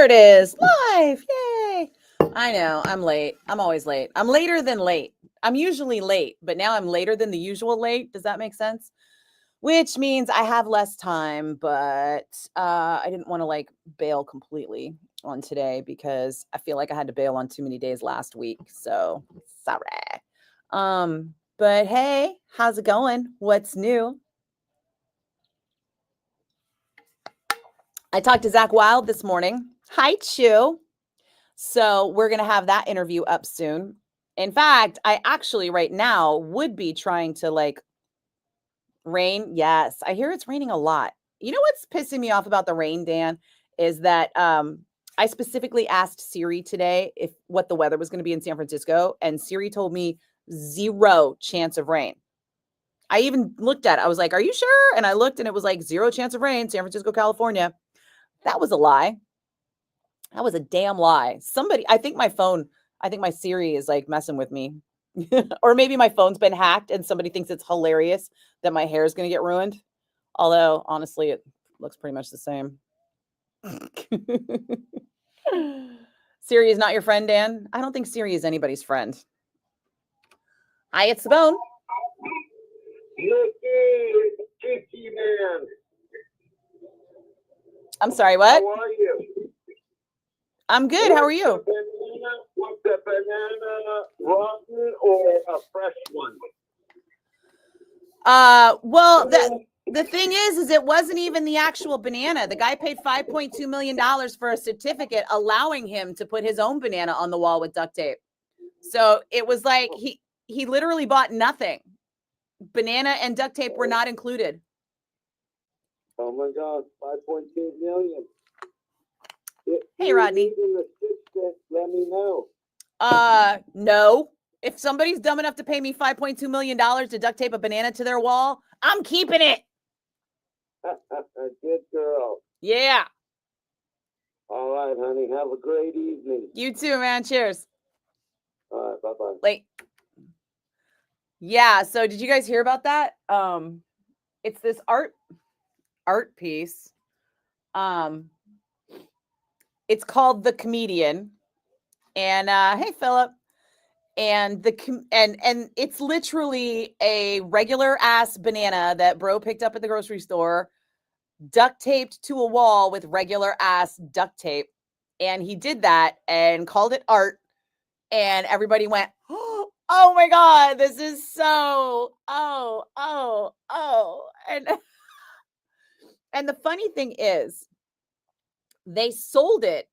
There it is. Live. Yay. I know. I'm late. I'm always late. I'm later than late. I'm usually late, but now I'm later than the usual late. Does that make sense? Which means I have less time, but I didn't want to like bail completely on today because I feel like I had to bail on too many days last week. So sorry. But hey, how's it going? What's new? I talked to Zach Wild this morning. Hi, Chew. So we're going to have that interview up soon. In fact, I actually right now would be trying to like rain. Yes, I hear it's raining a lot. You know what's pissing me off about the rain, Dan, is that I specifically asked Siri today if what the weather was going to be in San Francisco, and Siri told me 0 chance of rain. I even looked at it. I was like, "Are you sure?" And I looked and it was like 0 chance of rain, San Francisco, California. That was a lie. That was a damn lie. I think my Siri is like messing with me. Or maybe my phone's been hacked and somebody thinks it's hilarious that my hair is going to get ruined. Although, honestly, it looks pretty much the same. Siri is not your friend, Dan? I don't think Siri is anybody's friend. Hi, it's the bone. Nikki, man. I'm sorry, what? How are you? I'm good. How are you? What's the banana, rotten or a fresh one? Well, the thing is it wasn't even the actual banana. The guy paid $5.2 million for a certificate allowing him to put his own banana on the wall with duct tape. So it was like he literally bought nothing. Banana and duct tape were not included. Oh my God, 5.2 million. Hey, Rodney. Let me know. No. If somebody's dumb enough to pay me $5.2 million to duct tape a banana to their wall, I'm keeping it. Good girl. Yeah. All right, honey. Have a great evening. You too, man. Cheers. All right, bye-bye. Wait. Yeah, so did you guys hear about that? It's this art piece. It's called The Comedian. And hey, Philip. And and it's literally a regular ass banana that bro picked up at the grocery store, duct taped to a wall with regular ass duct tape. And he did that and called it art. And everybody went, "Oh my God, this is so, oh. And the funny thing is, they sold it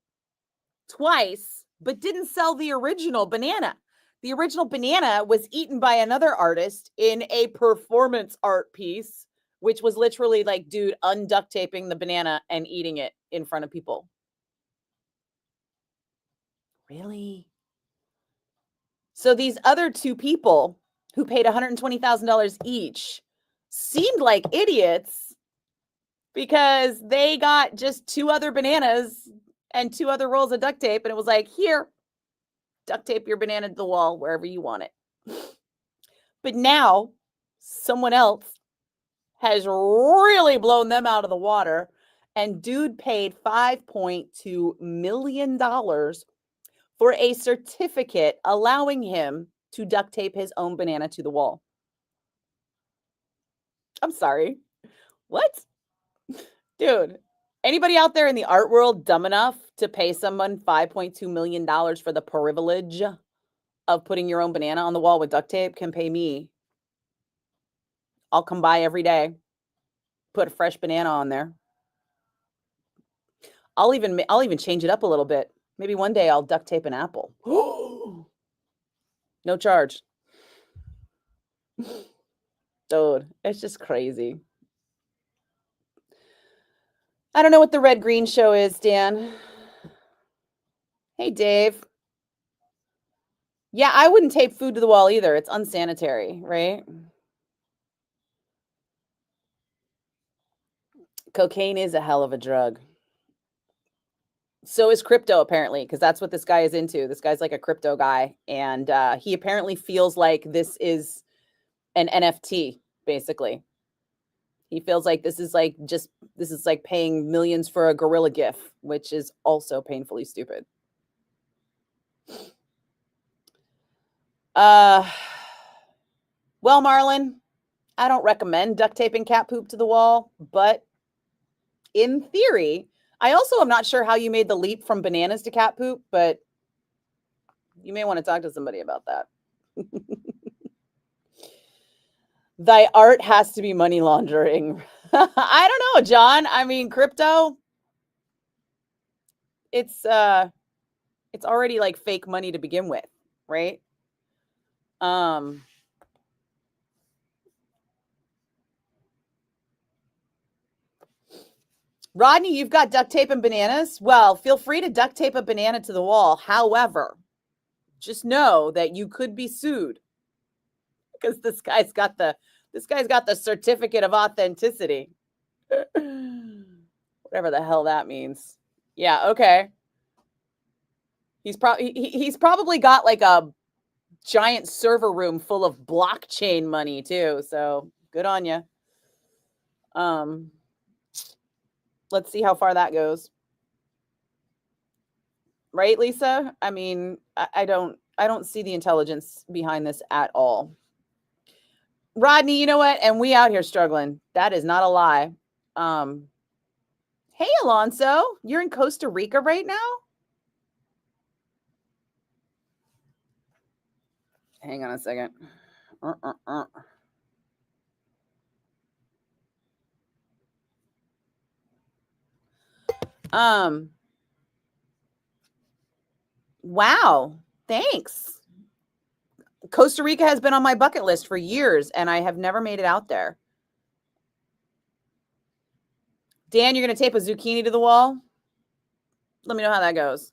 twice, but didn't sell the original banana. The original banana was eaten by another artist in a performance art piece, which was literally like, dude, unduct taping the banana and eating it in front of people. Really? So these other two people who paid $120,000 each seemed like idiots because they got just 2 other bananas and 2 other rolls of duct tape. And it was like, here, duct tape your banana to the wall wherever you want it. But now someone else has really blown them out of the water. And dude paid $5.2 million for a certificate allowing him to duct tape his own banana to the wall. I'm sorry. What? Dude, anybody out there in the art world dumb enough to pay someone $5.2 million for the privilege of putting your own banana on the wall with duct tape can pay me. I'll come by every day, put a fresh banana on there. I'll even change it up a little bit. Maybe one day I'll duct tape an apple. No charge. Dude, it's just crazy. I don't know what the red green show is, Dan. Hey, Dave. Yeah, I wouldn't tape food to the wall either. It's unsanitary, right? Cocaine is a hell of a drug. So is crypto, apparently, because that's what this guy is into. This guy's like a crypto guy. And he apparently feels like this is an NFT, basically. He feels like this is like paying millions for a gorilla gif, which is also painfully stupid. Well, Marlon, I don't recommend duct taping cat poop to the wall, but in theory, I also am not sure how you made the leap from bananas to cat poop, but you may want to talk to somebody about that. Thy art has to be money laundering. I don't know, John. I mean, crypto, it's already like fake money to begin with, right? Rodney, you've got duct tape and bananas. Well, feel free to duct tape a banana to the wall. However, just know that you could be sued because this guy's got the certificate of authenticity. Whatever the hell that means. Yeah, okay. He's probably got like a giant server room full of blockchain money too. So good on you. Let's see how far that goes. Right, Lisa? I mean, I don't see the intelligence behind this at all. Rodney, you know what? And we out here struggling. That is not a lie. Hey, Alonso, you're in Costa Rica right now? Hang on a second. Wow. Thanks. Costa Rica has been on my bucket list for years, and I have never made it out there. Dan, you're going to tape a zucchini to the wall? Let me know how that goes.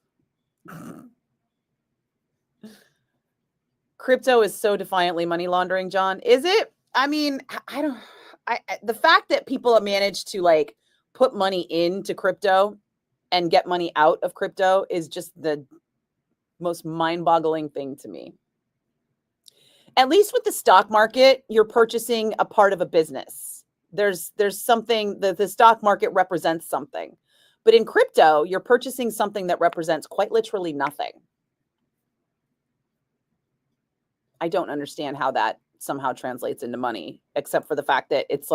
Crypto is so defiantly money laundering, John. Is it? I mean, the fact that people have managed to like put money into crypto and get money out of crypto is just the most mind-boggling thing to me. At least with the stock market, you're purchasing a part of a business. There's something that the stock market represents something. But in crypto, you're purchasing something that represents quite literally nothing. I don't understand how that somehow translates into money, except for the fact that it's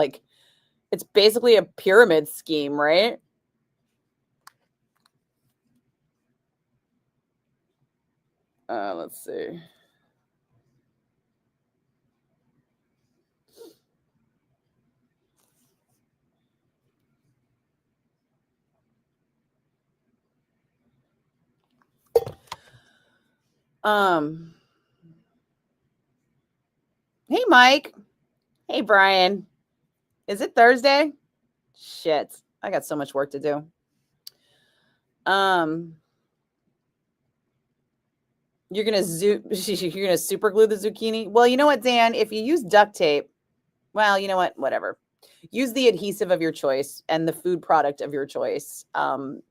basically a pyramid scheme, right? Let's see. Hey, Mike. Hey, Brian. Is it Thursday? Shit. I got so much work to do. You're gonna super glue the zucchini. Well, you know what, Dan? If you use duct tape, well, you know what? Whatever. Use the adhesive of your choice and the food product of your choice. Put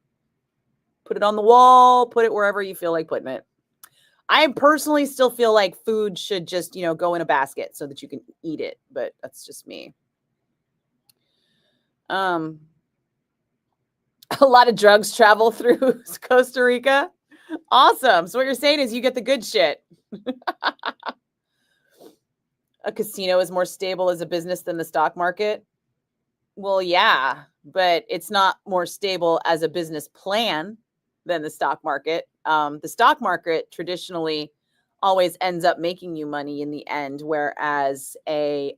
it on the wall. Put it wherever you feel like putting it. I personally still feel like food should just, go in a basket so that you can eat it, but that's just me. A lot of drugs travel through Costa Rica. Awesome. So what you're saying is you get the good shit. A casino is more stable as a business than the stock market. Well, yeah, but it's not more stable as a business plan than the stock market. The stock market traditionally always ends up making you money in the end, whereas a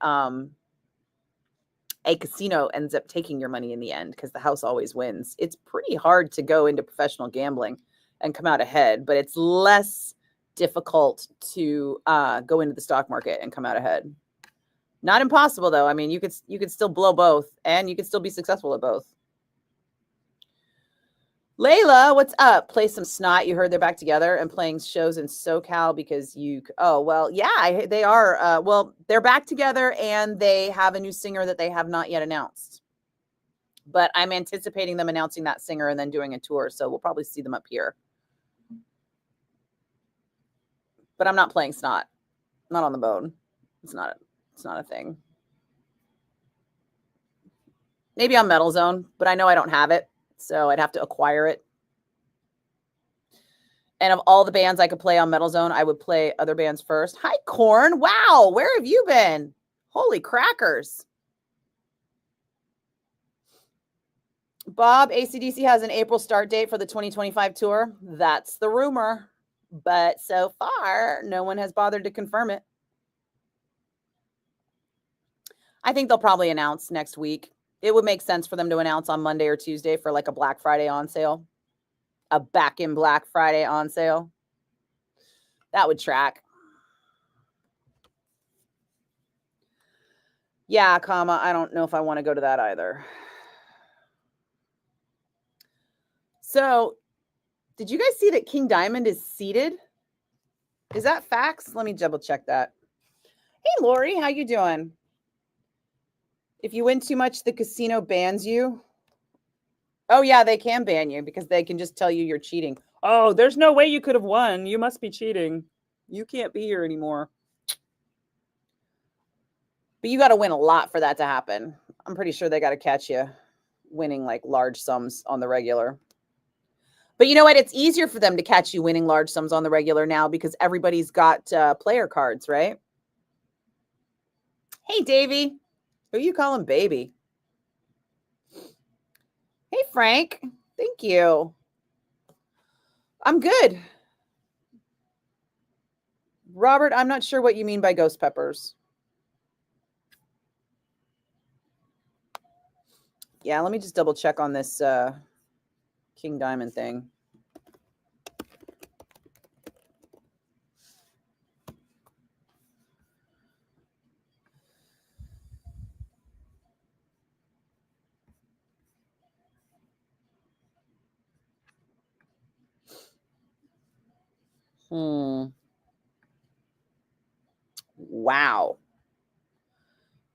casino ends up taking your money in the end because the house always wins. It's pretty hard to go into professional gambling and come out ahead, but it's less difficult to go into the stock market and come out ahead. Not impossible though. I mean, you could still blow both, and you could still be successful at both. Layla, what's up? Play some Snot. You heard they're back together and playing shows in SoCal because they are. Well, they're back together and they have a new singer that they have not yet announced. But I'm anticipating them announcing that singer and then doing a tour. So we'll probably see them up here. But I'm not playing Snot. Not on the bone. It's not a thing. Maybe on Metal Zone, but I know I don't have it, so I'd have to acquire it. And of all the bands I could play on Metal Zone, I would play other bands first. Hi, Corn. Wow, where have you been? Holy crackers. Bob, AC/DC has an April start date for the 2025 tour. That's the rumor. But so far, no one has bothered to confirm it. I think they'll probably announce next week. It would make sense for them to announce on Monday or Tuesday for like a Black Friday on sale. A back in Black Friday on sale. That would track. Yeah, comma, I don't know if I want to go to that either. So, did you guys see that King Diamond is seated? Is that facts? Let me double check that. Hey, Lori, how you doing? If you win too much, the casino bans you. Oh, yeah, they can ban you because they can just tell you you're cheating. Oh, there's no way you could have won. You must be cheating. You can't be here anymore. But you got to win a lot for that to happen. I'm pretty sure they got to catch you winning like large sums on the regular. But you know what? It's easier for them to catch you winning large sums on the regular now because everybody's got player cards, right? Hey, Davey. Who you calling baby? Hey, Frank. Thank you. I'm good. Robert, I'm not sure what you mean by ghost peppers. Yeah, let me just double check on this King Diamond thing. Wow.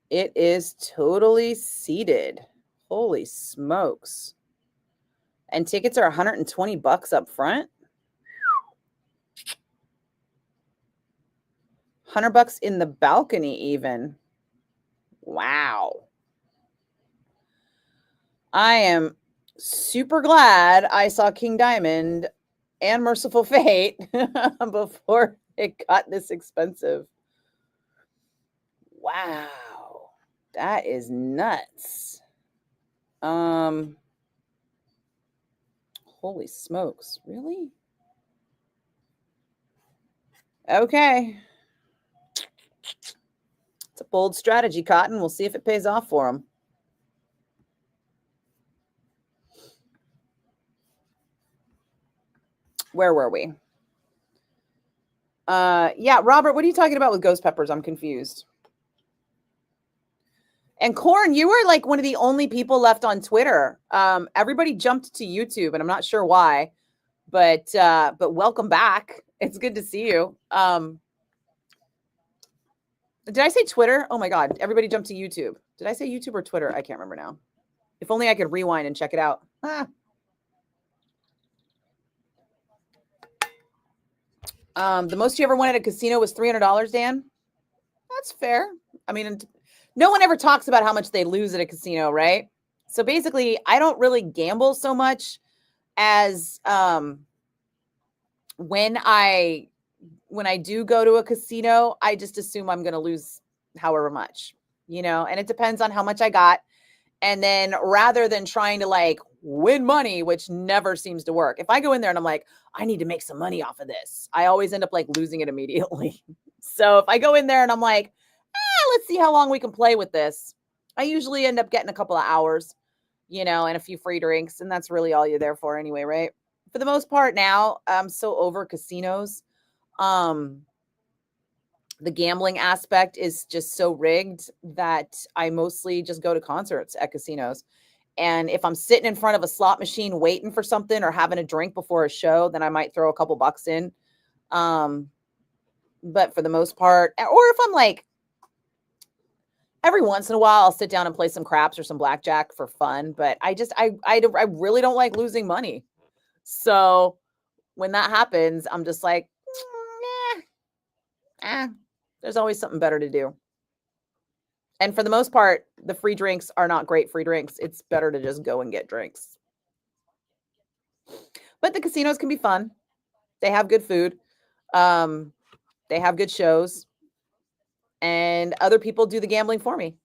It is totally seated. Holy smokes. And tickets are $120 up front. $100 in the balcony even. Wow. I am super glad I saw King Diamond and Merciful Fate before it got this expensive. Wow. That is nuts. Holy smokes. Really? Okay. It's a bold strategy, Cotton. We'll see if it pays off for them. Where were we? Yeah, Robert, what are you talking about with ghost peppers? I'm confused. And Corn, you were like one of the only people left on Twitter. Everybody jumped to YouTube, and I'm not sure why, but welcome back. It's good to see you. Did I say Twitter? Oh my God, everybody jumped to YouTube. Did I say YouTube or Twitter? I can't remember now. If only I could rewind and check it out. The most you ever won at a casino was $300, Dan. That's fair. I mean, no one ever talks about how much they lose at a casino, right? So basically, I don't really gamble so much as when I do go to a casino, I just assume I'm going to lose however much, and it depends on how much I got. And then rather than trying to like win money, which never seems to work, if I go in there and I'm like, I need to make some money off of this, I always end up like losing it immediately. So if I go in there and I'm like, let's see how long we can play with this, I usually end up getting a couple of hours, and a few free drinks. And that's really all you're there for anyway, right? For the most part now, I'm so over casinos. The gambling aspect is just so rigged that I mostly just go to concerts at casinos. And if I'm sitting in front of a slot machine waiting for something or having a drink before a show, then I might throw a couple bucks in. But for the most part, or if I'm like, every once in a while, I'll sit down and play some craps or some blackjack for fun. But I really don't like losing money. So when that happens, I'm just like, there's always something better to do. And for the most part, the free drinks are not great free drinks. It's better to just go and get drinks. But the casinos can be fun. They have good food. They have good shows. And other people do the gambling for me.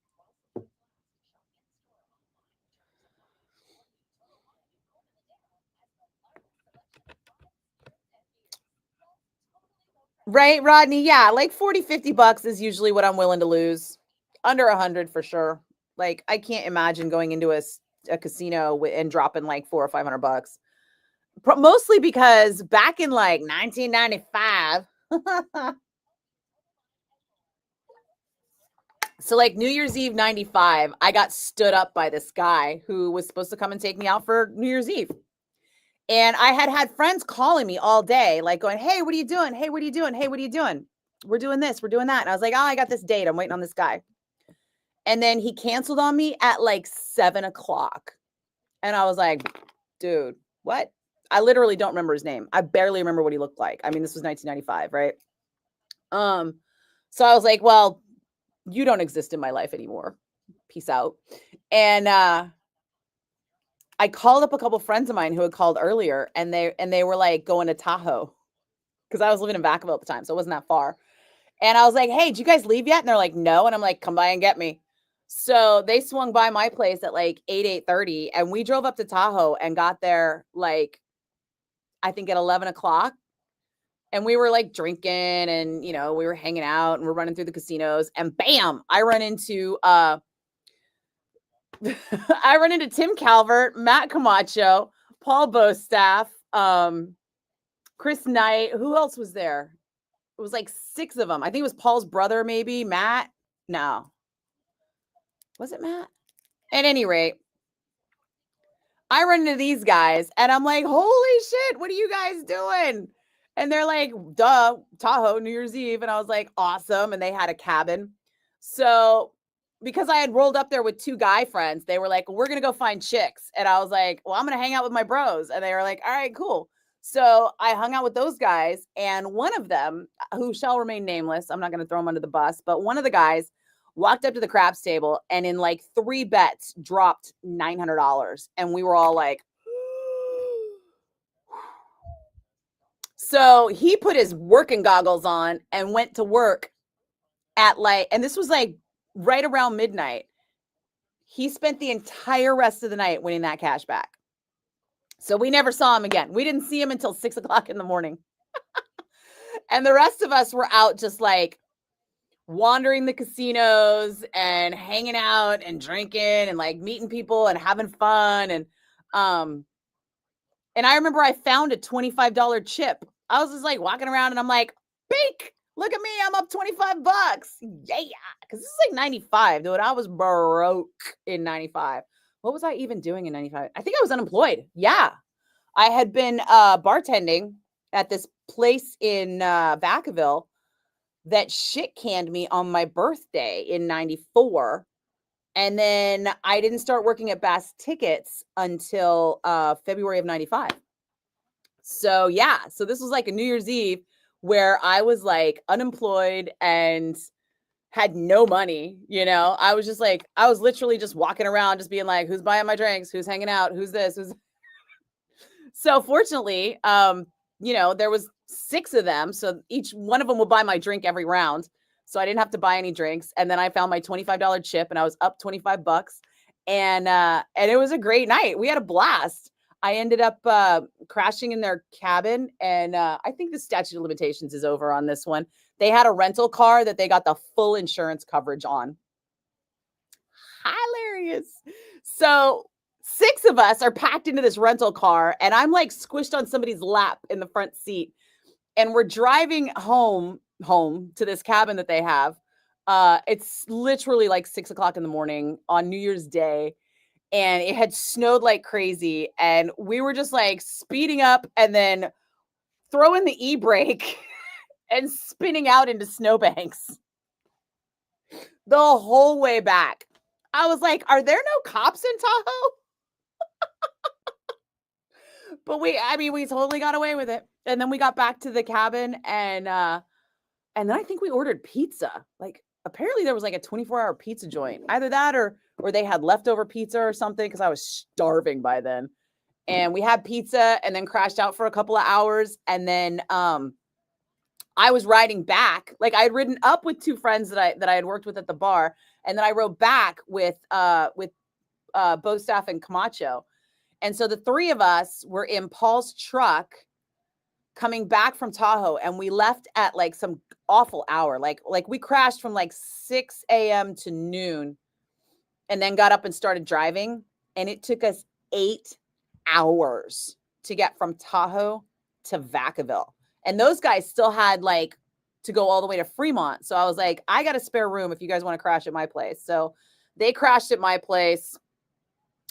Right, Rodney? Yeah, like 40, $50 is usually what I'm willing to lose. Under 100 for sure. Like I can't imagine going into a casino and dropping like 400 or $500. Mostly because back in like 1995, so like New Year's Eve 95, I got stood up by this guy who was supposed to come and take me out for New Year's Eve. And I had friends calling me all day, like going, "Hey, what are you doing? Hey, what are you doing? Hey, what are you doing? We're doing this, we're doing that." And I was like, "Oh, I got this date. I'm waiting on this guy." And then he canceled on me at like 7 o'clock. And I was like, dude, what? I literally don't remember his name. I barely remember what he looked like. I mean, this was 1995, right? So I was like, well, you don't exist in my life anymore. Peace out. And I called up a couple friends of mine who had called earlier, and they were like going to Tahoe because I was living in Vacaville at the time, so it wasn't that far. And I was like, "Hey, did you guys leave yet?" And they're like, "No." And I'm like, "Come by and get me." So they swung by my place at like 8:30, and we drove up to Tahoe and got there like I think at 11 o'clock. And we were like drinking and we were hanging out and we're running through the casinos, and bam, I run into I run into Tim Calvert, Matt Camacho, Paul Bostaff, Chris Knight. Who else was there? It was like 6 of them. I think it was Paul's brother, maybe. Matt? No. Was it Matt? At any rate, I run into these guys and I'm like, holy shit, what are you guys doing? And they're like, duh, Tahoe, New Year's Eve. And I was like, awesome. And they had a cabin. So because I had rolled up there with 2 guy friends, they were like, we're going to go find chicks. And I was like, well, I'm going to hang out with my bros. And they were like, all right, cool. So I hung out with those guys. And one of them, who shall remain nameless, I'm not going to throw him under the bus, but one of the guys walked up to the craps table and in like 3 bets dropped $900. And we were all like, so he put his working goggles on and went to work at like, and this was like right around midnight. He spent the entire rest of the night winning that cash back. So we never saw him again. We didn't see him until 6 o'clock in the morning. And the rest of us were out just like wandering the casinos and hanging out and drinking and like meeting people and having fun. And I remember I found a $25 chip. I was just like walking around and I'm like, beak, look at me, I'm up $25. Yeah. Cause this is like 95, dude. I was broke in 95. What was I even doing in 95? I think I was unemployed. Yeah. I had been bartending at this place in Vacaville that shit canned me on my birthday in 94. And then I didn't start working at Bass Tickets until February of 95. So yeah, so this was like a New Year's Eve where I was like unemployed and had no money, I was just like, I was literally just walking around just being like, who's buying my drinks? Who's hanging out? Who's this? Who's So fortunately, there was 6 of them. So each one of them would buy my drink every round. So I didn't have to buy any drinks. And then I found my $25 chip and I was up $25. And it was a great night. We had a blast. I ended up crashing in their cabin. And I think the statute of limitations is over on this one. They had a rental car that they got the full insurance coverage on. Hilarious. So 6 of us are packed into this rental car and I'm like squished on somebody's lap in the front seat. And we're driving home to this cabin that they have. It's literally like 6 o'clock in the morning on New Year's Day. And it had snowed like crazy. And we were just like speeding up and then throwing the e-brake and spinning out into snowbanks the whole way back. I was like, are there no cops in Tahoe? But we totally got away with it. And then we got back to the cabin and then I think we ordered pizza. Like apparently there was like a 24-hour pizza joint. Either that or they had leftover pizza or something, because I was starving by then. And we had pizza and then crashed out for a couple of hours. And then I was riding back. Like, I had ridden up with two friends that I had worked with at the bar, and then I rode back with Bostaff and Camacho. And so the three of us were in Paul's truck coming back from Tahoe, and we left at like some awful hour. Like we crashed from like 6 a.m. to noon, and then got up and started driving. And it took us 8 hours to get from Tahoe to Vacaville. And those guys still had like to go all the way to Fremont. So I was like, I got a spare room if you guys want to crash at my place. So they crashed at my place.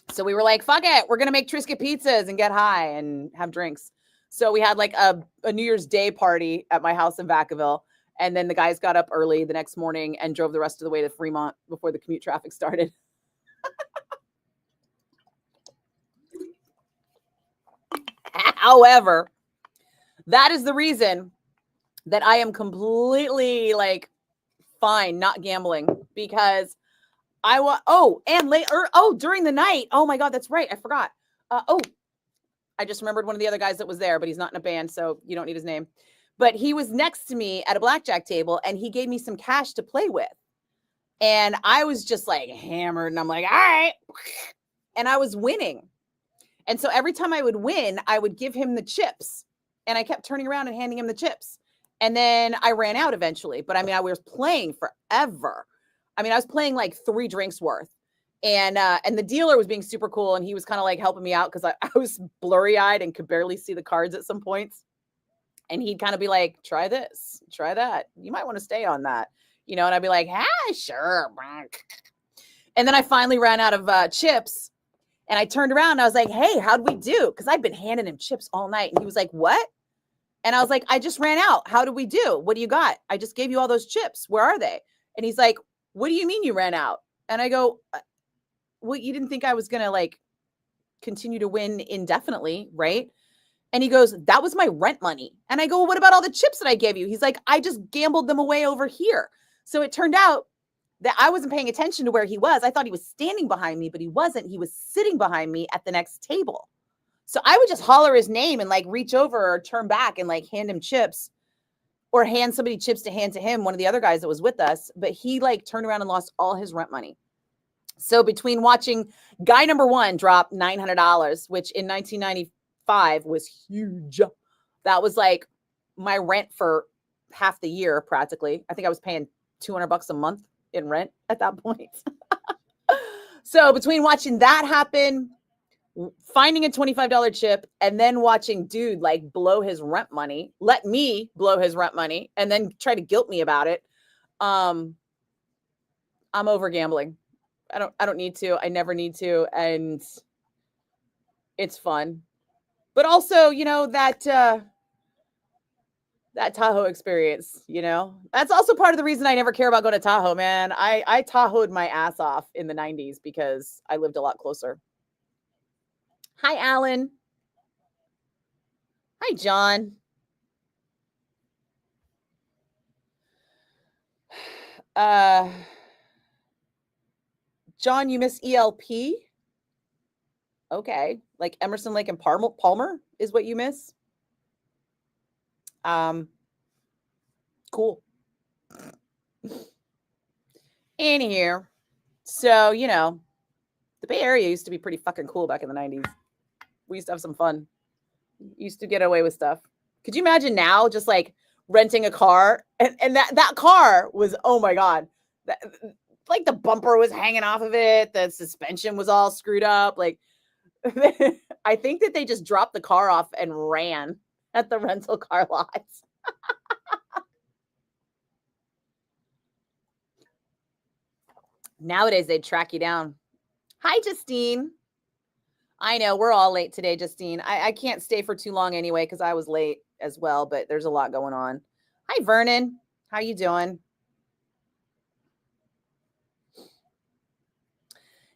So we were like, fuck it. We're going to make Triscuit pizzas and get high and have drinks. So we had like a New Year's Day party at my house in Vacaville. And then the guys got up early the next morning and drove the rest of the way to Fremont before the commute traffic started. However, that is the reason that I am completely like fine not gambling, because during the night. Oh my God, that's right. I forgot. I just remembered one of the other guys that was there, but he's not in a band, so you don't need his name. But he was next to me at a blackjack table, and he gave me some cash to play with. And I was just like hammered, and I'm like, all right. And I was winning. And so every time I would win, I would give him the chips. And I kept turning around and handing him the chips. And then I ran out eventually. But I mean, I was playing forever. I mean, I was playing like 3 drinks worth. And the dealer was being super cool. And he was kind of like helping me out because I was blurry-eyed and could barely see the cards at some points. And he'd kind of be like, try this, try that. You might want to stay on that. You know, and I'd be like, sure. And then I finally ran out of chips. And I turned around and I was like, hey, how'd we do? Because I'd been handing him chips all night. And he was like, what? And I was like, I just ran out. How did we do? What do you got? I just gave you all those chips. Where are they? And he's like, what do you mean you ran out? And I go, well, you didn't think I was going to like continue to win indefinitely, right? And he goes, that was my rent money. And I go, well, what about all the chips that I gave you? He's like, I just gambled them away over here. So it turned out that I wasn't paying attention to where he was. I thought he was standing behind me, but he wasn't. He was sitting behind me at the next table. So I would just holler his name and like reach over or turn back and like hand him chips, or hand somebody chips to hand to him, one of the other guys that was with us. But he like turned around and lost all his rent money. So between watching guy number 1 drop $900, which in 1995 was huge. That was like my rent for half the year practically. I think I was paying $200 a month in rent at that point. So between watching that happen, finding a $25 chip, and then watching dude like blow his rent money, let me blow his rent money, and then try to guilt me about it. I'm over gambling. I don't need to. I never need to. And it's fun. But also, you know, that Tahoe experience, you know, that's also part of the reason I never care about going to Tahoe, man. I Tahoe'd my ass off in the 90s because I lived a lot closer. Hi, Alan. Hi, John. John, you miss ELP? Okay. Like Emerson, Lake, and Palmer is what you miss? Cool. In here. So, you know, the Bay Area used to be pretty fucking cool back in the 90s. We used to have some fun. Used to get away with stuff. Could you imagine now just like renting a car? And that car was, oh my God. Like the bumper was hanging off of it. The suspension was all screwed up. Like, I think that they just dropped the car off and ran at the rental car lots. Nowadays, they'd track you down. Hi, Justine. I know we're all late today, Justine. I can't stay for too long anyway because I was late as well, but there's a lot going on. Hi, Vernon. How you doing?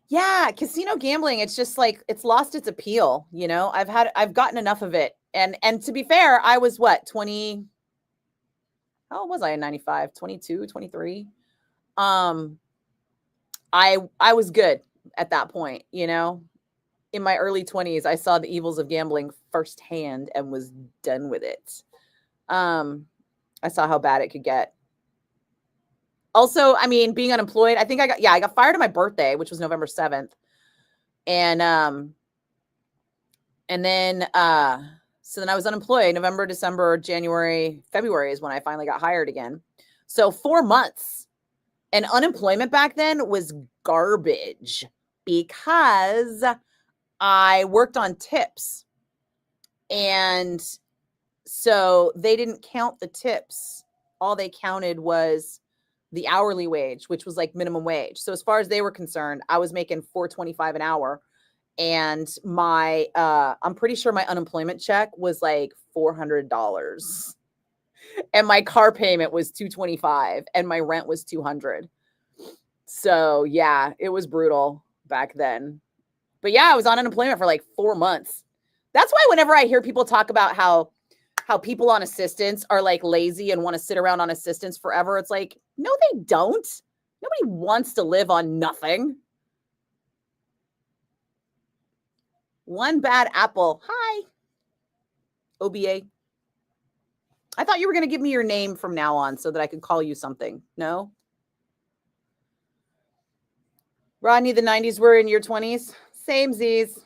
Yeah, casino gambling, it's just like it's lost its appeal, you know. I've gotten enough of it. And to be fair, I was what, 20? How old was I in 95? 22, 23? I was good at that point, you know. In my early 20s, I saw the evils of gambling firsthand and was done with it. I saw how bad it could get. Also, I mean, being unemployed, I think I got fired on my birthday, which was November 7th. And then so then I was unemployed. November, December, January, February is when I finally got hired again. So 4 months. And unemployment back then was garbage because I worked on tips. And so they didn't count the tips. All they counted was the hourly wage, which was like minimum wage. So as far as they were concerned, I was making $4.25 an hour. And my I'm pretty sure my unemployment check was like $400. And my car payment was $225 and my rent was $200. So yeah, it was brutal back then. But yeah, I was on unemployment for like 4 months. That's why whenever I hear people talk about how people on assistance are like lazy and want to sit around on assistance forever, it's like, no, they don't. Nobody wants to live on nothing. One bad apple. Hi. OBA. I thought you were going to give me your name from now on so that I could call you something. No? Rodney, the 90s were in your 20s. Same Z's.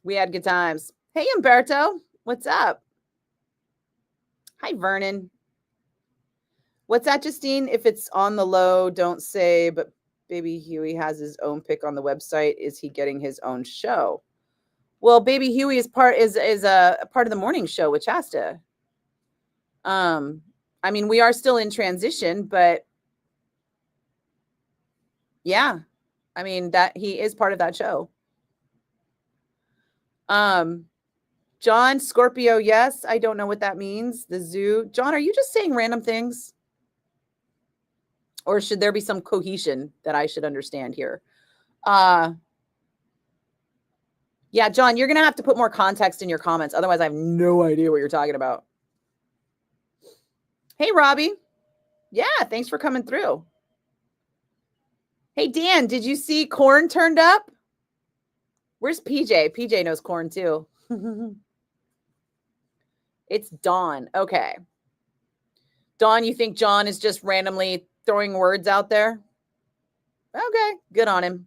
We had good times. Hey, Umberto. What's up? Hi, Vernon. What's that, Justine? If it's on the low, don't say, but Baby Huey has his own pick on the website. Is he getting his own show? Well, Baby Huey is a part of the morning show with Shasta. I mean, we are still in transition, but yeah, I mean that he is part of that show. John, Scorpio, yes. I don't know what that means. The zoo. John, are you just saying random things? Or should there be some cohesion that I should understand here? Yeah, John, you're going to have to put more context in your comments. Otherwise, I have no idea what you're talking about. Hey, Robbie. Yeah, thanks for coming through. Hey, Dan, did you see Corn turned up? Where's PJ? PJ knows Corn too. It's Dawn. Okay. Dawn, you think John is just randomly throwing words out there? Okay, good on him.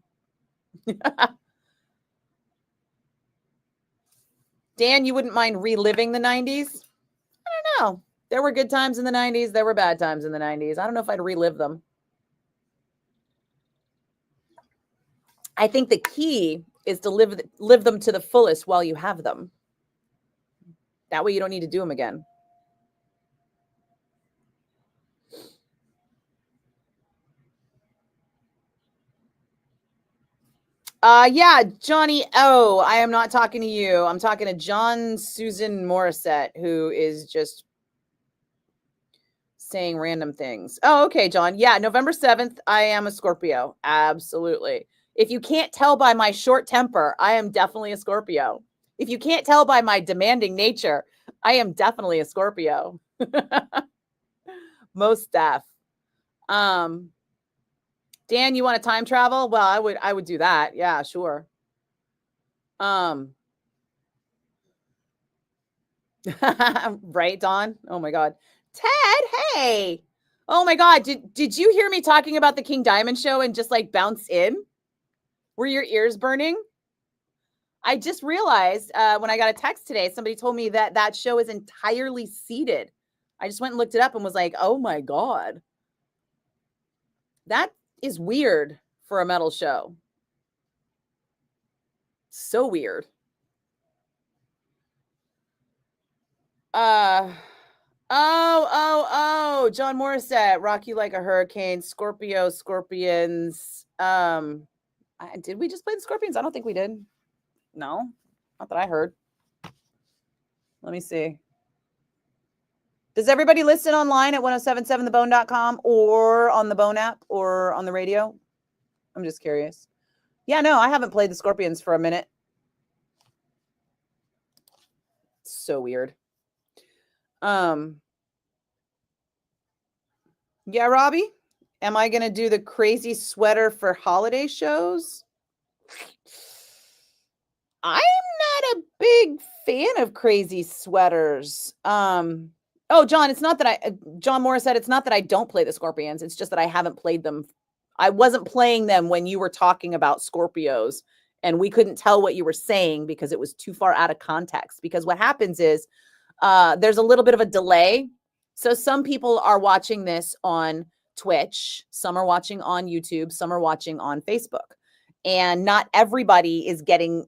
Dan, you wouldn't mind reliving the 90s? I don't know. There were good times in the 90s. There were bad times in the 90s. I don't know if I'd relive them. I think the key is to live them to the fullest while you have them. That way you don't need to do them again. Yeah, Johnny O. I am not talking to you. I'm talking to John Susan Morissette, who is just saying random things. Oh, okay, John. Yeah, November 7th, I am a Scorpio. Absolutely. If you can't tell by my short temper, I am definitely a Scorpio. If you can't tell by my demanding nature, I am definitely a Scorpio. Most deaf. Dan, you want to time travel? Well, I would do that. Yeah, sure. Right, Dawn? Oh my God. Ted, hey. Oh my God. Did you hear me talking about the King Diamond show and just like bounce in? Were your ears burning? I just realized when I got a text today, somebody told me that show is entirely seated. I just went and looked it up and was like, oh my God. That is weird for a metal show. So weird. Oh, John Morissette, Rock You Like a Hurricane, Scorpio, Scorpions. Did we just play the Scorpions? I don't think we did. No, not that I heard. Let me see. Does everybody listen online at 1077thebone.com or on the Bone app or on the radio? I'm just curious. Yeah, no, I haven't played the Scorpions for a minute. So weird. Yeah, Robbie? Am I going to do the crazy sweater for holiday shows? I'm not a big fan of crazy sweaters. Oh, John, it's not that John Morris said it's not that I don't play the Scorpions. It's just that I haven't played them. I wasn't playing them when you were talking about Scorpios, and we couldn't tell what you were saying because it was too far out of context. Because what happens is there's a little bit of a delay. So some people are watching this on Twitch, some are watching on YouTube, some are watching on Facebook. And not everybody is getting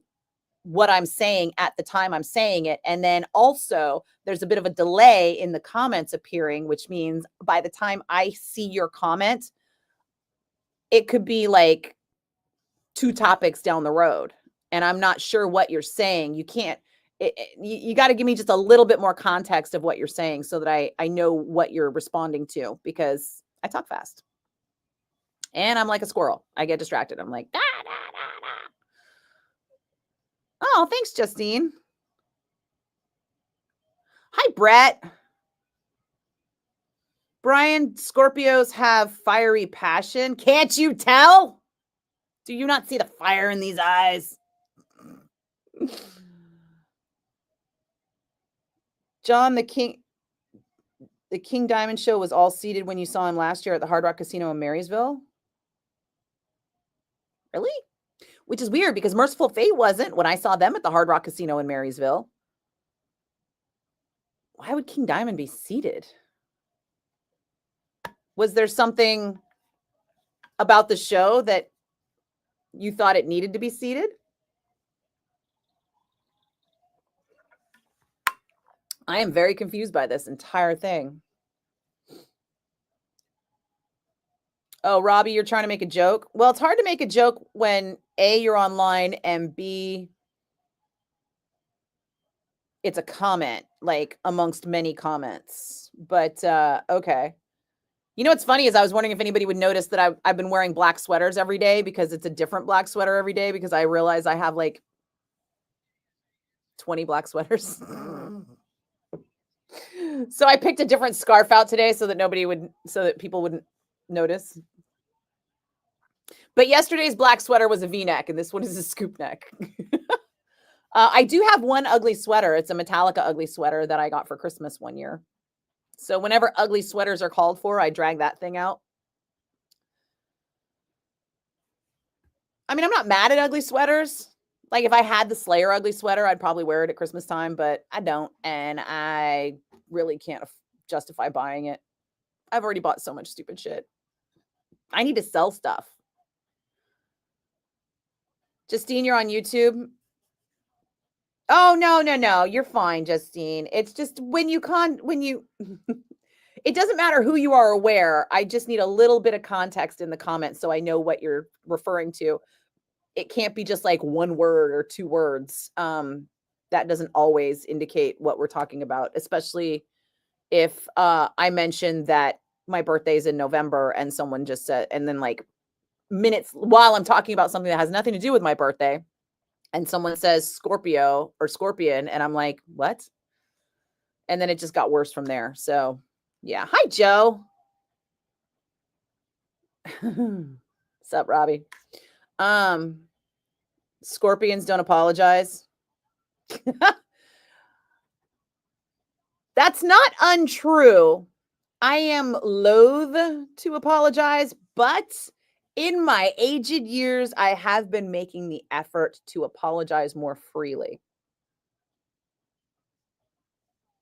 what I'm saying at the time I'm saying it. And then also there's a bit of a delay in the comments appearing, which means by the time I see your comment, it could be like 2 topics down the road. And I'm not sure what you're saying. You can't, you got to give me just a little bit more context of what you're saying so that I know what you're responding to, because I talk fast. And I'm like a squirrel. I get distracted. I'm like, da, da, da, da. Oh, thanks, Justine. Hi, Brett. Brian, Scorpios have fiery passion. Can't you tell? Do you not see the fire in these eyes? John, the King Diamond show was all seated when you saw him last year at the Hard Rock Casino in Marysville. Really? Which is weird because Merciful Fate wasn't when I saw them at the Hard Rock Casino in Marysville. Why would King Diamond be seated? Was there something about the show that you thought it needed to be seated? I am very confused by this entire thing. Oh, Robbie, you're trying to make a joke? Well, it's hard to make a joke when A, you're online, and B, it's a comment, like amongst many comments. But okay. You know what's funny is I was wondering if anybody would notice that I've been wearing black sweaters every day because it's a different black sweater every day, because I realize I have like 20 black sweaters. So I picked a different scarf out today so that people wouldn't notice. But yesterday's black sweater was a V-neck, and this one is a scoop neck. I do have one ugly sweater. It's a Metallica ugly sweater that I got for Christmas one year. So whenever ugly sweaters are called for, I drag that thing out. I mean, I'm not mad at ugly sweaters. Like if I had the Slayer ugly sweater, I'd probably wear it at Christmas time, but I don't. And I really can't justify buying it. I've already bought so much stupid shit. I need to sell stuff. Justine, you're on YouTube. Oh, no. You're fine, Justine. It's just when you it doesn't matter who you are or where. I just need a little bit of context in the comments so I know what you're referring to. It can't be just like one word or 2 words. That doesn't always indicate what we're talking about, especially if I mentioned that my birthday is in November and someone just said, and then like minutes while I'm talking about something that has nothing to do with my birthday, and someone says Scorpio or Scorpion, and I'm like, what? And then it just got worse from there. So yeah. Hi, Joe. What's up, Robbie? Scorpions don't apologize. That's not untrue. I am loath to apologize, but in my aged years, I have been making the effort to apologize more freely.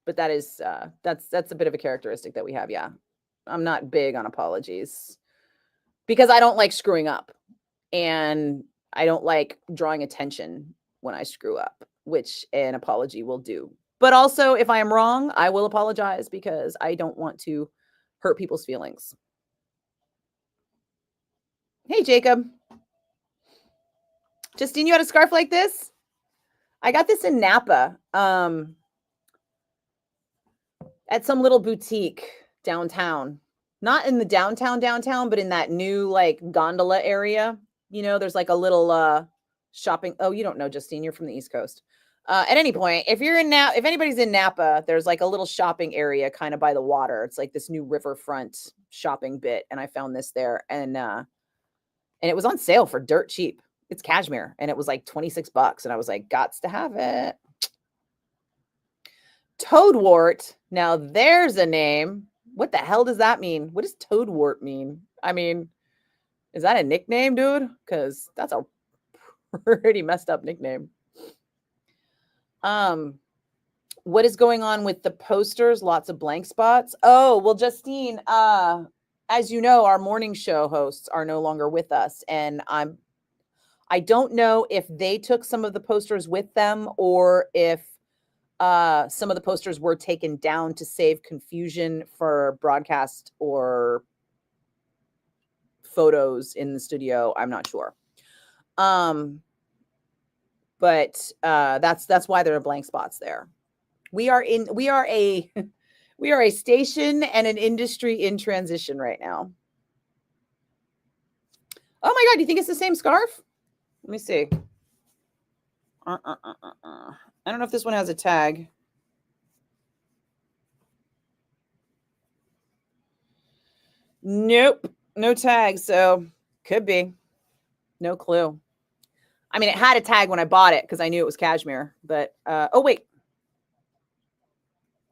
But that is that's a bit of a characteristic that we have. Yeah. I'm not big on apologies because I don't like screwing up, and I don't like drawing attention when I screw up, which an apology will do. But also, if I am wrong, I will apologize because I don't want to hurt people's feelings. Hey, Jacob. Justine, you had a scarf like this? I got this in Napa at some little boutique downtown. Not in the downtown, but in that new like gondola area. You know, there's like a little shopping. Oh, you don't know, Justine. You're from the East Coast. At any point, if anybody's in Napa, there's like a little shopping area kind of by the water. It's like this new riverfront shopping bit, and I found this there, and it was on sale for dirt cheap. It's cashmere, and it was like $26, and I was like, gots to have it. Toadwort. Now there's a name. What the hell does that mean? What does toadwort mean? I mean, is that a nickname, dude? Because that's a pretty messed up nickname. What is going on with the posters? Lots of blank spots. Oh, well, Justine, as you know, our morning show hosts are no longer with us, and I don't know if they took some of the posters with them or if some of the posters were taken down to save confusion for broadcast or photos in the studio. I'm not sure. But that's why there are blank spots there. We are a station and an industry in transition right now. Oh my God, do you think it's the same scarf? Let me see. I don't know if this one has a tag. Nope, no tag. So could be. No clue. I mean, it had a tag when I bought it because I knew it was cashmere. But oh wait,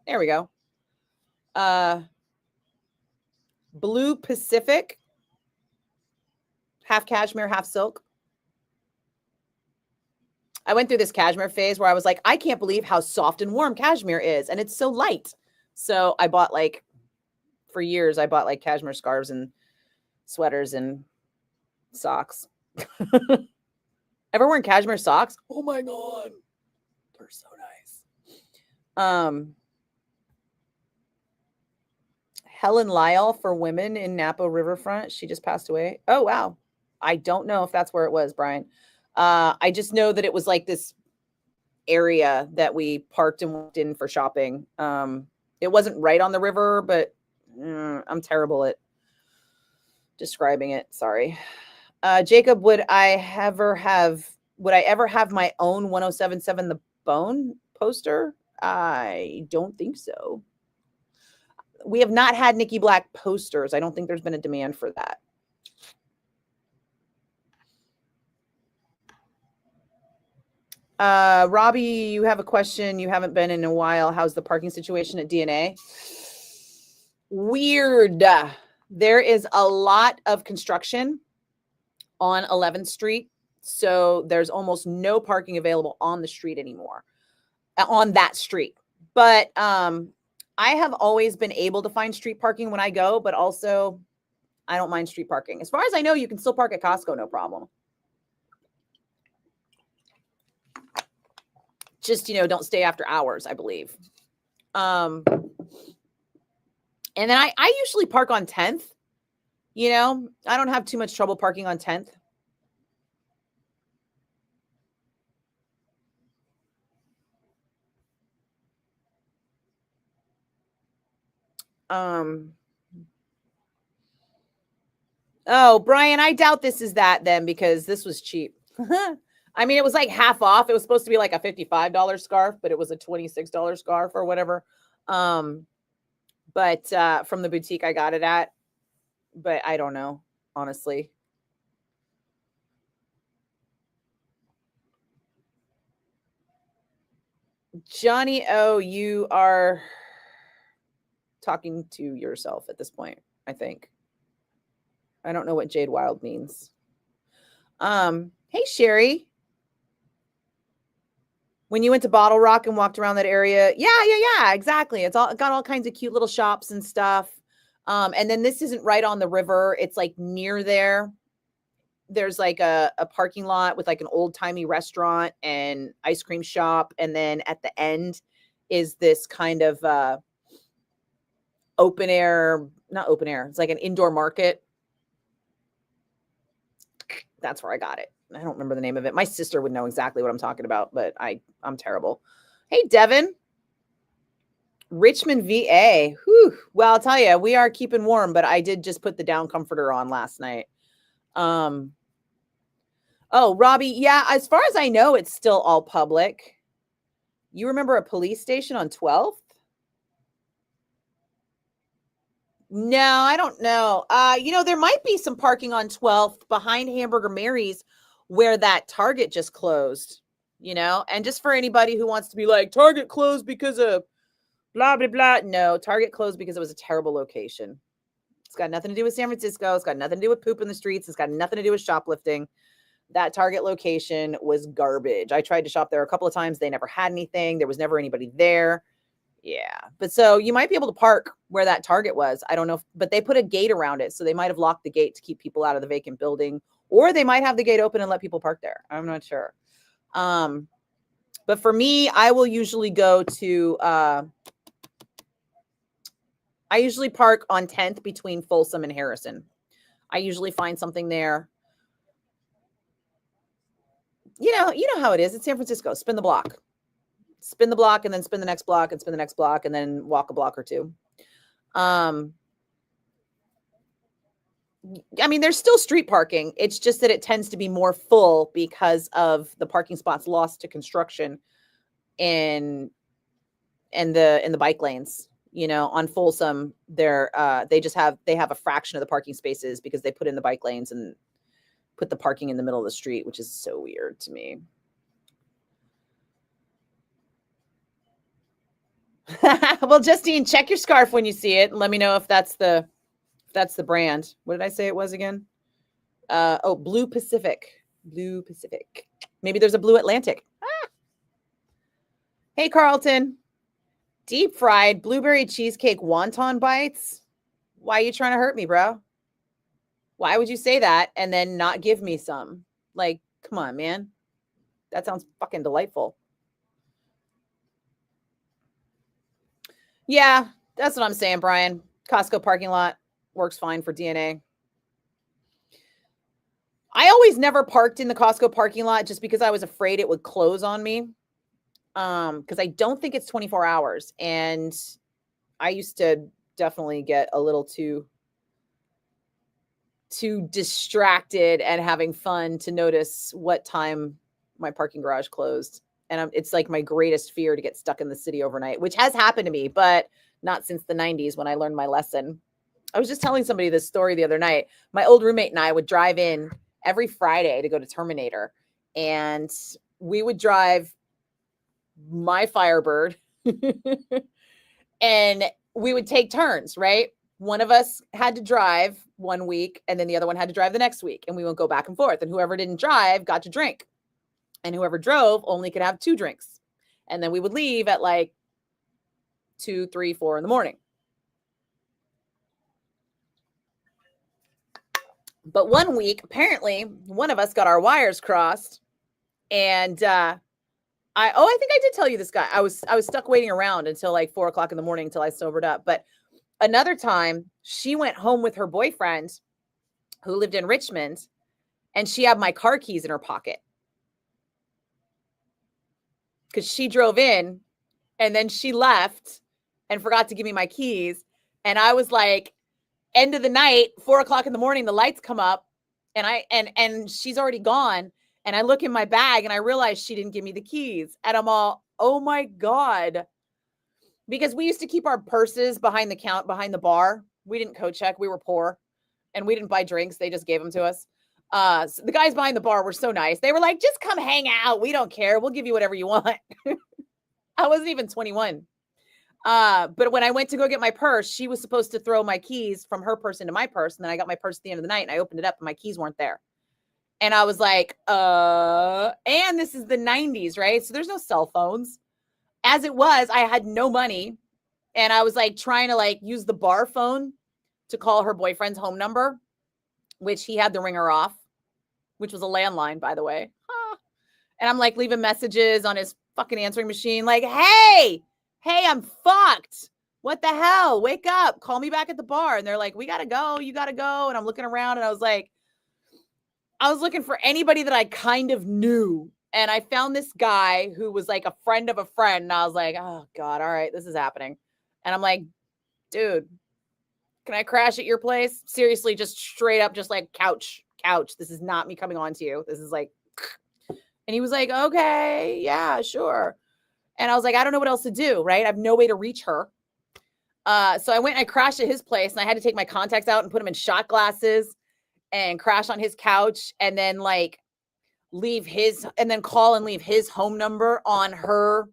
there we go. Blue Pacific, half cashmere, half silk. I went through this cashmere phase where I was like, I can't believe how soft and warm cashmere is, and it's so light. So I bought for years, I bought cashmere scarves and sweaters and socks. Ever worn cashmere socks? Oh my God. They're so nice. Helen Lyle for women in Napa Riverfront. She just passed away. Oh, wow. I don't know if that's where it was, Brian. I just know that it was this area that we parked and walked in for shopping. It wasn't right on the river, but I'm terrible at describing it. Sorry. Jacob, would I ever have my own 1077 The Bone poster? I don't think so. We have not had Nikki Blakk posters. I don't think there's been a demand for that. Robbie, you have a question. You haven't been in a while. How's the parking situation at DNA? Weird. There is a lot of construction on 11th Street. So there's almost no parking available on the street anymore, on that street. But I have always been able to find street parking when I go, but also I don't mind street parking. As far as I know, you can still park at Costco, no problem. Just, don't stay after hours, I believe. And then I usually park on 10th. I don't have too much trouble parking on 10th. Oh, Brian, I doubt this is that then, because this was cheap. I mean, it was half off. It was supposed to be a $55 scarf, but it was a $26 scarf or whatever. But from the boutique I got it at, but I don't know, honestly. Johnny O, you are talking to yourself at this point, I think. I don't know what Jade Wild means. Hey, Sherry. When you went to Bottle Rock and walked around that area. Yeah, exactly. It's got all kinds of cute little shops and stuff. And then this isn't right on the river. It's near there. There's a parking lot with an old timey restaurant and ice cream shop. And then at the end is this kind of not open air. It's an indoor market. That's where I got it. I don't remember the name of it. My sister would know exactly what I'm talking about, but I'm terrible. Hey, Devin. Richmond, VA. Whew. Well, I'll tell you, we are keeping warm, but I did just put the down comforter on last night. Oh, Robbie. Yeah, as far as I know, it's still all public. You remember a police station on 12th? No, I don't know. There might be some parking on 12th behind Hamburger Mary's where that Target just closed, and just for anybody who wants to be like, Target closed because of blah, blah, blah. No, Target closed because it was a terrible location. It's got nothing to do with San Francisco. It's got nothing to do with poop in the streets. It's got nothing to do with shoplifting. That Target location was garbage. I tried to shop there a couple of times. They never had anything. There was never anybody there. Yeah. But so you might be able to park where that Target was. I don't know, but they put a gate around it. So they might have locked the gate to keep people out of the vacant building, or they might have the gate open and let people park there. I'm not sure. But for me, I will usually go to, I usually park on 10th between Folsom and Harrison. I usually find something there. You know how it is. It's San Francisco. Spin the block and then spin the next block and spin the next block and then walk a block or two. I mean, there's still street parking. It's just that it tends to be more full because of the parking spots lost to construction in the bike lanes. On Folsom, they have a fraction of the parking spaces because they put in the bike lanes and put the parking in the middle of the street, which is so weird to me. Well, Justine, check your scarf when you see it and let me know if that's the brand. What did I say it was again? Blue Pacific. Maybe there's a Blue Atlantic. Hey, Carlton. Deep fried blueberry cheesecake wonton bites. Why are you trying to hurt me, bro? Why would you say that and then not give me some? Like, come on, man. That sounds fucking delightful. Yeah, that's what I'm saying, Brian. Costco parking lot works fine for DNA. I always never parked in the Costco parking lot just because I was afraid it would close on me. Because I don't think it's 24 hours. And I used to definitely get a little too distracted and having fun to notice what time my parking garage closed. And it's like my greatest fear to get stuck in the city overnight, which has happened to me, but not since the 90s when I learned my lesson. I was just telling somebody this story the other night. My old roommate and I would drive in every Friday to go to Terminator. And we would drive my Firebird and we would take turns, right? One of us had to drive one week and then the other one had to drive the next week. And we would go back and forth. And whoever didn't drive got to drink. And whoever drove only could have 2 drinks. And then we would leave at like 2, 3, 4 in the morning. But one week, apparently, one of us got our wires crossed. And I think I did tell you this guy. I was stuck waiting around until like 4 o'clock in the morning until I sobered up. But another time, she went home with her boyfriend who lived in Richmond, and she had my car keys in her pocket. Because she drove in and then she left and forgot to give me my keys. And I was like, end of the night, 4 o'clock in the morning, the lights come up and she's already gone. And I look in my bag and I realize she didn't give me the keys. And I'm all, oh my God. Because we used to keep our purses behind the bar. We didn't coat check. We were poor and we didn't buy drinks. They just gave them to us. So the guys behind the bar were so nice. They were like, just come hang out. We don't care. We'll give you whatever you want. I wasn't even 21. But when I went to go get my purse, she was supposed to throw my keys from her purse into my purse. And then I got my purse at the end of the night and I opened it up and my keys weren't there. And I was like, and this is the 90s, right? So there's no cell phones. As it was, I had no money. And I was like trying to like use the bar phone to call her boyfriend's home number, which he had the ringer off, which was a landline, by the way. And I'm like leaving messages on his fucking answering machine. Like, hey, I'm fucked. What the hell? Wake up. Call me back at the bar. And they're like, we got to go. You got to go. And I'm looking around and I was looking for anybody that I kind of knew. And I found this guy who was like a friend of a friend. And I was like, oh God, all right, this is happening. And I'm like, dude, can I crash at your place? Seriously, just straight up, just like couch. This is not me coming on to you. This is like, and he was like, okay, yeah, sure. And I was like, I don't know what else to do, right? I have no way to reach her. So I went and I crashed at his place and I had to take my contacts out and put them in shot glasses and crash on his couch and then like call and leave his home number on her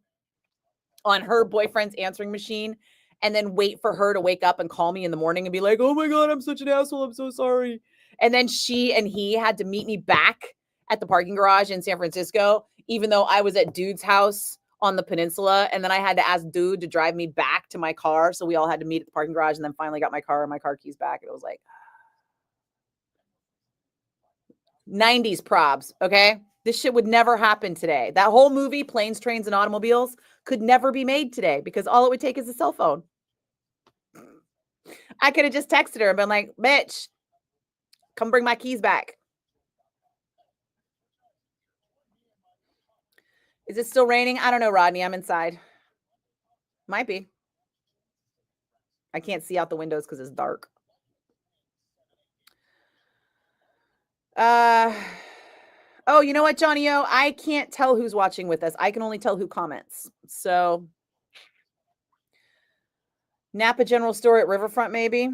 boyfriend's answering machine and then wait for her to wake up and call me in the morning and be like, oh my God, I'm such an asshole. I'm so sorry. And then she and he had to meet me back at the parking garage in San Francisco, even though I was at dude's house on the peninsula. And then I had to ask dude to drive me back to my car. So we all had to meet at the parking garage and then finally got my car and my car keys back. And it was like 90s probs. Okay. This shit would never happen today. That whole movie, Planes, Trains, and Automobiles, could never be made today because all it would take is a cell phone. I could have just texted her and been like, bitch, come bring my keys back. Is it still raining? I don't know, Rodney. I'm inside. Might be. I can't see out the windows because it's dark. Oh, you know what, Johnny O? I can't tell who's watching with us. I can only tell who comments. So Napa General Store at Riverfront, maybe.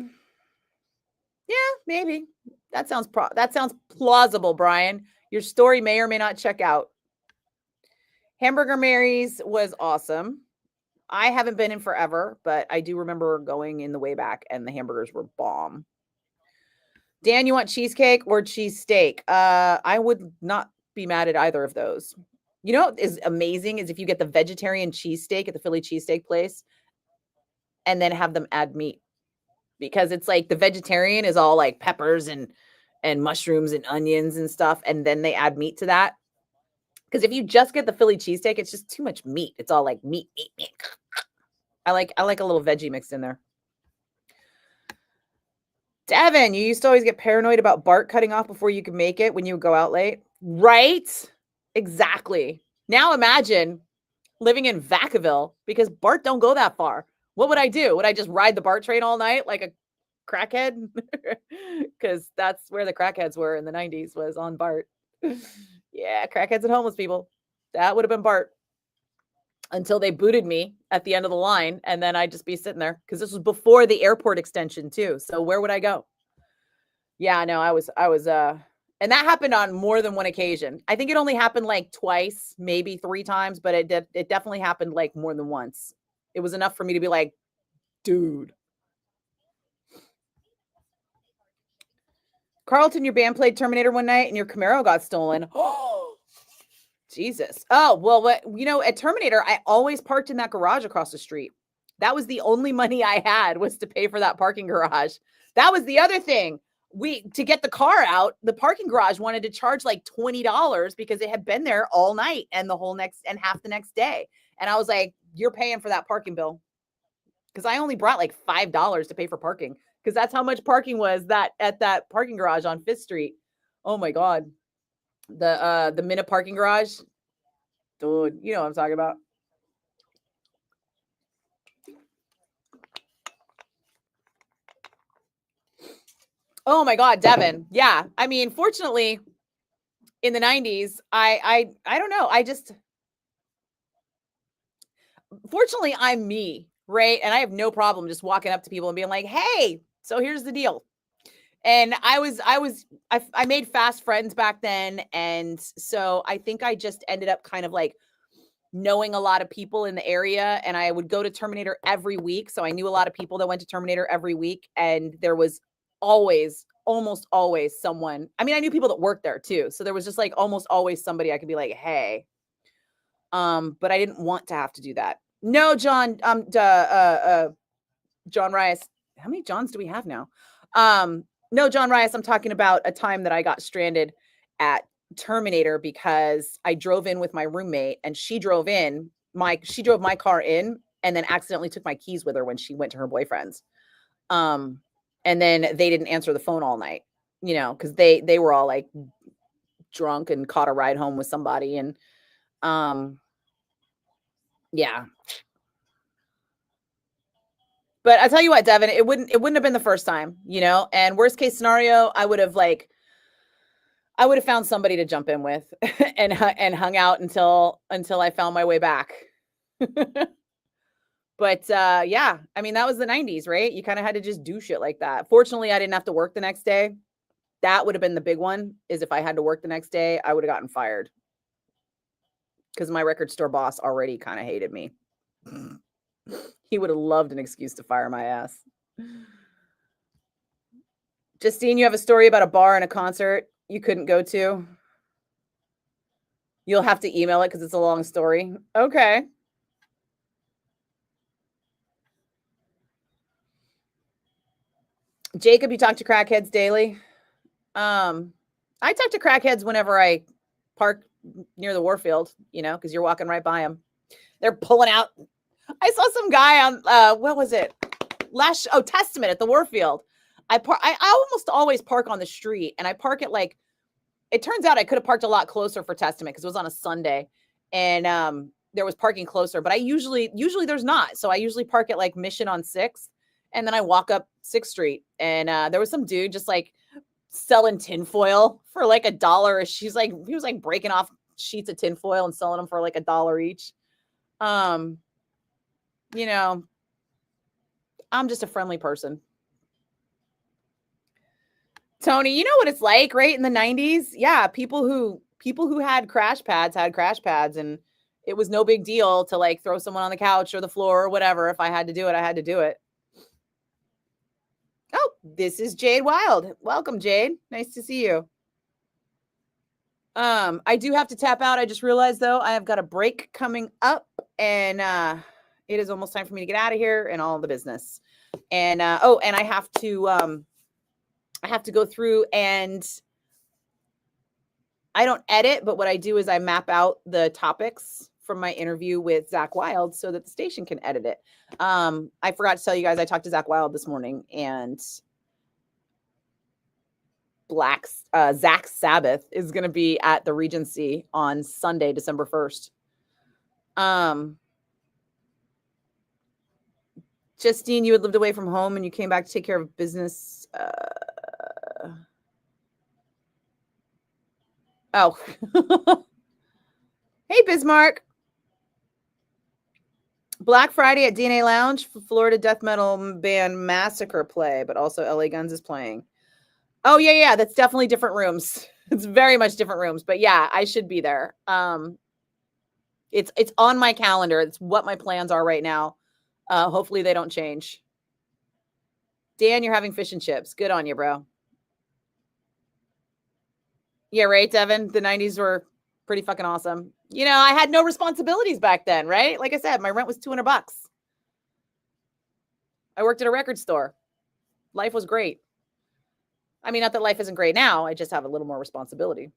Yeah, maybe. That sounds plausible, Brian. Your story may or may not check out. Hamburger Mary's was awesome. I haven't been in forever, but I do remember going in the way back and the hamburgers were bomb. Dan, you want cheesecake or cheesesteak? I would not be mad at either of those. You know what is amazing is if you get the vegetarian cheesesteak at the Philly cheesesteak place and then have them add meat. Because it's like the vegetarian is all like peppers and mushrooms and onions and stuff. And then they add meat to that. Because if you just get the Philly cheesesteak, it's just too much meat. It's all like meat. I like a little veggie mixed in there. Devin, you used to always get paranoid about Bart cutting off before you could make it when you would go out late. Right? Exactly. Now imagine living in Vacaville because Bart don't go that far. What would I do? Would I just ride the BART train all night like a crackhead? Because that's where the crackheads were in the 90s, was on BART. Yeah, crackheads and homeless people. That would have been BART. Until they booted me at the end of the line, and then I'd just be sitting there. Because this was before the airport extension, too. So where would I go? Yeah, no, I was, and that happened on more than one occasion. I think it only happened like twice, maybe 3 times, but it definitely happened like more than once. It was enough for me to be like, dude. Carlton, your band played Terminator one night and your Camaro got stolen. Oh, Jesus. Oh, well, at Terminator, I always parked in that garage across the street. That was the only money I had was to pay for that parking garage. That was the other thing. To get the car out, the parking garage wanted to charge like $20 because it had been there all night and half the next day. And I was like, you're paying for that parking bill. Because I only brought like $5 to pay for parking. Because that's how much parking was at that parking garage on 5th Street. Oh my God. The Minute parking garage. Dude, you know what I'm talking about. Oh my God, Devin. Yeah. I mean, fortunately, in the 90s, I don't know. Fortunately, I'm me, right? And I have no problem just walking up to people and being like, hey, so here's the deal. And I made fast friends back then. And so I think I just ended up kind of like knowing a lot of people in the area, and I would go to Terminator every week. So I knew a lot of people that went to Terminator every week. And there was almost always someone. I mean, I knew people that worked there too. So there was just like almost always somebody I could be like, hey, but I didn't want to have to do that. No, John, John Rice. How many Johns do we have now? No, John Rice, I'm talking about a time that I got stranded at Terminator because I drove in with my roommate and she drove my car in and then accidentally took my keys with her when she went to her boyfriend's. And then they didn't answer the phone all night, because they were all like drunk and caught a ride home with somebody. And yeah. But I tell you what, Devin, it wouldn't have been the first time, and worst case scenario, I would have found somebody to jump in with and hung out until I found my way back. But yeah, I mean, that was the 90s, right? You kind of had to just do shit like that. Fortunately, I didn't have to work the next day. That would have been the big one, is if I had to work the next day, I would have gotten fired. Because my record store boss already kind of hated me. He would have loved an excuse to fire my ass. Justine, you have a story about a bar and a concert you couldn't go to? You'll have to email it because it's a long story. Okay. Jacob, you talk to crackheads daily? I talk to crackheads whenever I park near the Warfield, you know, because you're walking right by them. They're pulling out. I saw some guy on, what was it? Testament at the Warfield. I almost always park on the street, and I park at like, it turns out I could have parked a lot closer for Testament because it was on a Sunday, and there was parking closer, but I usually there's not. So I usually park at like Mission on 6th, and then I walk up 6th Street, and there was some dude just like selling tinfoil for like $1. He was like breaking off sheets of tinfoil and selling them for like $1 each. You know, I'm just a friendly person. Tony, you know what it's like, right? In the 90s. Yeah. People who had crash pads, and it was no big deal to like throw someone on the couch or the floor or whatever. If I had to do it, I had to do it. Oh, this is Jade Wild. Welcome, Jade. Nice to see you. I do have to tap out. I just realized though, I have got a break coming up, and it is almost time for me to get out of here and all the business. And and I have to go through, and I don't edit, but what I do is I map out the topics from my interview with Zach Wild so that the station can edit it. I forgot to tell you guys, I talked to Zach Wild this morning, and Zach Sabbath is going to be at the Regency on Sunday, December 1st. Justine, you had lived away from home and you came back to take care of business. Oh, hey, Bismarck. Black Friday at DNA Lounge, Florida death metal band Massacre play, but also LA Guns is playing. Oh, yeah. That's definitely different rooms. It's very much different rooms, but yeah, I should be there. It's on my calendar. It's what my plans are right now. Hopefully they don't change. Dan, you're having fish and chips. Good on you, bro. Yeah, right, Devin. The 90s were pretty fucking awesome. You know, I had no responsibilities back then, right? Like I said, my rent was $200. I worked at a record store. Life was great. I mean, not that life isn't great now. I just have a little more responsibility.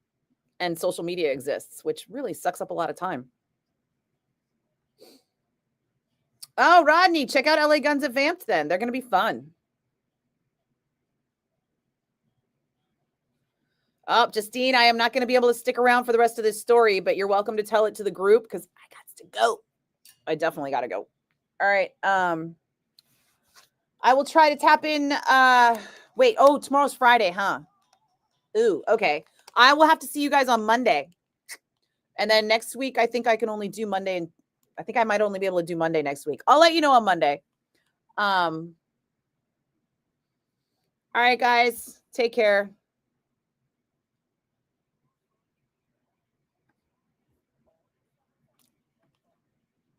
And social media exists, which really sucks up a lot of time. Oh, Rodney, check out LA Guns at Vamped then. They're going to be fun. Oh, Justine, I am not going to be able to stick around for the rest of this story, but you're welcome to tell it to the group because I got to go. I definitely got to go. All right. I will try to tap in. Wait. Oh, tomorrow's Friday, huh? Ooh, okay. I will have to see you guys on Monday. And then next week, I think I can only do Monday. And I think I might only be able to do Monday next week. I'll let you know on Monday. All right, guys. Take care.